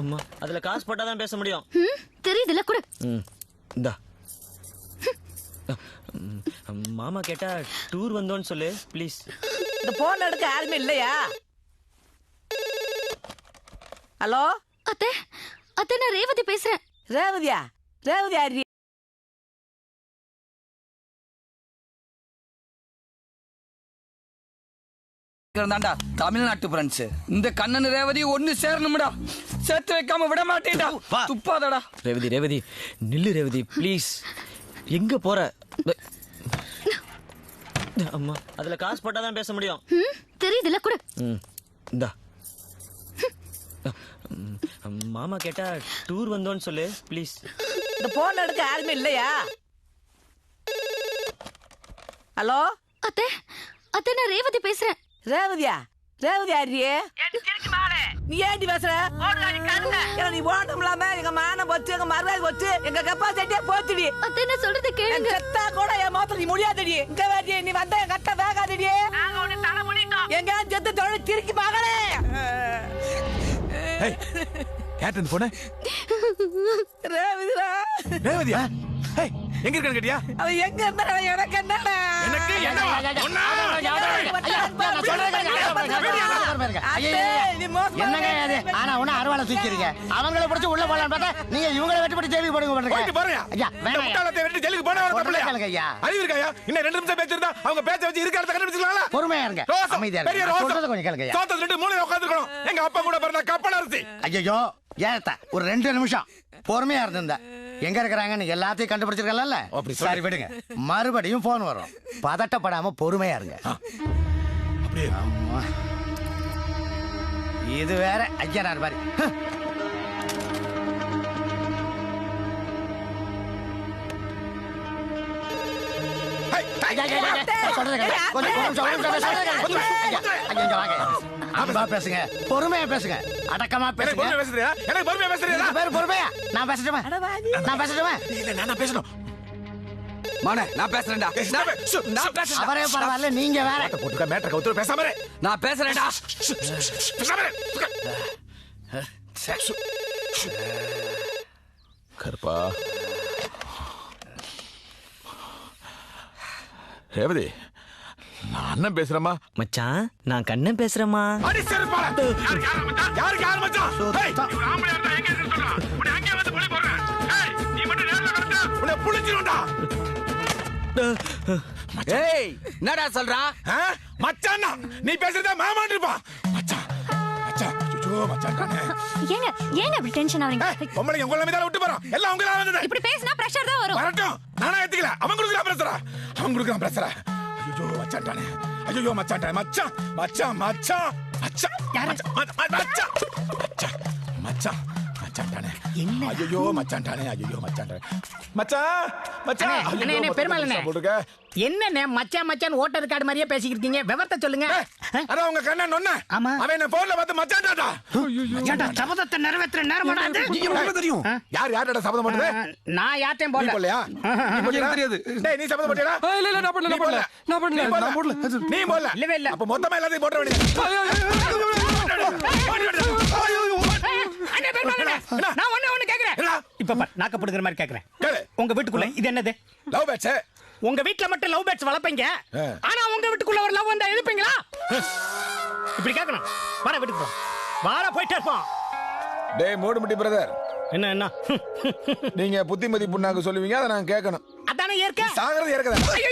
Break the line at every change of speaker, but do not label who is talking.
அம்மா அதுல காசு போட்டா தான் பேச முடியும்.
தெரியுதுல கூட.
இந்தா மாமா கேட்டா டூர் வந்தோன்னு சொல்லு ப்ளீஸ்.
இந்த போன் எடுக்க யாருமே இல்லையா? ஹலோ
அத்தை, அத்தை நான் ரேவதி பேசுறேன்.
ரேவதியா? ரேவதி யாரு?
தாண்டா தமிழ்நாட்டு பிரெண்ட்ஸ். இந்த கண்ணன் ரேவதி ஒண்ணு சேரணும்டா. சேர்த்து வைக்காம விட மாட்டேன்டா. துப்பாதடா.
ரேவதி ரேவதி நில்லு ரேவதி ப்ளீஸ். எங்க போற? அம்மா அதுல காசு போட்டா தான் பேச முடியும்.
தெரியுதுல கூட.
இந்தா மாமா கேட்டா டூர் வந்தோன்னு சொல்லு ப்ளீஸ்.
இந்த போன் எடுக்க யாருமே இல்லையா? ஹலோ
அத்தை, அத்தை நான் ரேவதி பேசுறேன்.
ரேவதியா? ரேவதி யாரு? நீ ஏண்டி பேசுற? நீ ஓட்டம் இல்லாம எங்க மானம் போச்சு, எங்க மருகாதி போச்சு, எங்க கெப்பாசிட்டியே போச்சுடி.
அத்தை நான் சொல்றது கேளுங்க.
செத்தா கூட என் மோத்த நீ முடியாதடி. இங்க வேண்டிய நீ வந்த என் கட்ட வேகாதடி. எங்க செத்து தொழில் திருக்கி மகளே.
கேட்டு போன
ரேவதிரா.
ரேவதியா? எங்க இருக்கான்னு கேட்டியா?
அவ எங்க இருந்தா எனக்கு என்னடா?
எனக்கு
என்னங்க அது? ஆனா ஒண்ணு அறுவாலை தூக்கிறீங்க. அவங்கள பிடிச்சு உள்ள போலாம் பார்த்தா நீங்க இவங்கள வெட்டிப்பட்டு ஜெயிலுக்கு போடுங்க. ஐயா
அறிவு இருக்காயா? இன்னும் 2 நிமிஷம் பேசிருந்தா அவங்க பேச்ச வச்சு இருக்கிறத கண்டுபிடிச்சிடலாம்ல.
பொறுமையா இருங்க, அமைதியா இருங்க. சொல்றத கொஞ்சம் கேளுங்க.
சோத்துல 2 மூலையில உட்கார்ந்திருக்கணும். எங்க அப்பா கூட பிறந்த கப்பல் அரிசி.
ஐயோ ஏத்தா ஒரு 2 நிமிஷம் பொறுமையா இருந்திருந்தா எங்க இருக்கிறாங்கன்னு எல்லாத்தையும் கண்டுபிடிச்சிருக்கல. சரி விடுங்க, மறுபடியும் போன் வரும். பதட்டப்படாம பொறுமையா இருங்க. இது வேற ஐயனார் மாதிரி. பேசுங்க, பொறுமையா பேசுங்க, அடக்கமா பேசுங்க.
எனக்கு பொறுமையா பேசுறியா?
பொறுமையா நான் பேசட்டுமா? நான் பேசட்டுமா?
இல்ல நான் பேசணும்.
மானே நான் பேசுறேன்டா. நான் பேசுறேன்.
அவரே பரவாயில்ல, நீங்க வேற.
போட்டுக்க மேட்டர் கவுத்து பேசாம இரு.
நான் பேசுறேன்டா.
பேசாம இரு. கருப்பா ரேவதி நான் அண்ணன் பேசுறேம்மா.
மச்சான் நான் கண்ணன் பேசுறேம்மா.
அடி செருப்பால. யாருக்கு யார் மச்சான்? ஏய் இவன் ஆம்பளையா இருந்தா எங்க இருக்கு சொல்றா. உன்னை அங்கே வந்து புலி போடுறேன். ஏய் நீ மட்டும் நேர்ல வரடா. உன்னை புளிச்சிடும்டா.
ஏய் என்னடா சொல்றா?
மச்சான் நீ பேசுறத மாமான்னு இருப்பா. மச்சான் மச்சான் ஐயோ மச்சான் கண்ணே.
ஏங்க ஏங்க இப்படி டென்ஷன் ஆவறீங்க?
பொம்பளைங்க உங்கள மீதால விட்டு போறோம். எல்லாம் உங்களால வந்தது.
இப்படி பேசினா பிரஷர் தான் வரும்.
வரட்டும். நானா ஏத்துக்கல. அவன் குடுக்குறான் பிரஷரா. அவன் குடுக்குறான் பிரஷரா. ஐயோ மச்சான் டானே. ஐயோ மச்சான் டானே. மச்சான் மச்சான் மச்சான் மச்சான் மச்சான் மச்சான் மச்சான் மச்சான் டானே. ஐயோ மச்சான் டானே. ஐயோ மச்சான் டானே. மச்சான் மச்சான்
என்ன பெருமாளனே
போடுங்க.
என்னண்ணே மச்சான் மச்சான் ஓட்டர் கார்டு மாதிரியே பேசிக்கிட்டு இருக்கீங்க? விவரத்தை சொல்லுங்க.
அட உங்க கண்ணன் நொண்ணே.
ஆமா.
அவன் என்ன போன்ல பார்த்து மச்சான் டாடா.
ஏண்டா சபதத்தை நிறைவேற்ற நேரமாடா இது?
உங்களுக்கு தெரியும். யார் யார்டா சபதம் போடுறது?
நான் யார்ட்டேன்
நீ
போடல.
போடலையா? எனக்கு தெரியாது. டேய் நீ சபதம் போட்டியா?
இல்ல இல்ல நான் பண்ணல. நான் பண்ணல.
நீ போடல.
இல்லவே இல்ல.
அப்ப மொத்தமா எல்லாத்தையும் போட வேண்டியது.
அண்ணே பெருமாளனே, நான் ஒண்ணு கேக்குறேன். இப்ப பாரு, நாக்க புடுங்குற மாதிரி கேக்குறேன். உங்க வீட்டுக்குள்ள இது என்னது?
லவ் பேட்ஸ்.
உங்க வீட்ல மட்டும் லவ் பேட்ஸ் வளர்ப்பீங்க, ஆனா உங்க வீட்டுக்குள்ள ஒரு லவ் வந்தா எதுப்பீங்களா? இப்படி கேட்கணும். வாடா வீட்டுக்கு போ. வாடா போயிட்டே இருப்போம்.
டேய் மூடுமுட்டி பிரதர்.
என்ன
நீங்க புத்திமதி புண்ணாக்கு சொல்லுவீங்க, அதை நான் கேட்கணும்.
அதானே இயற்கை.
சாகிறது இயற்கை.
ஐயோ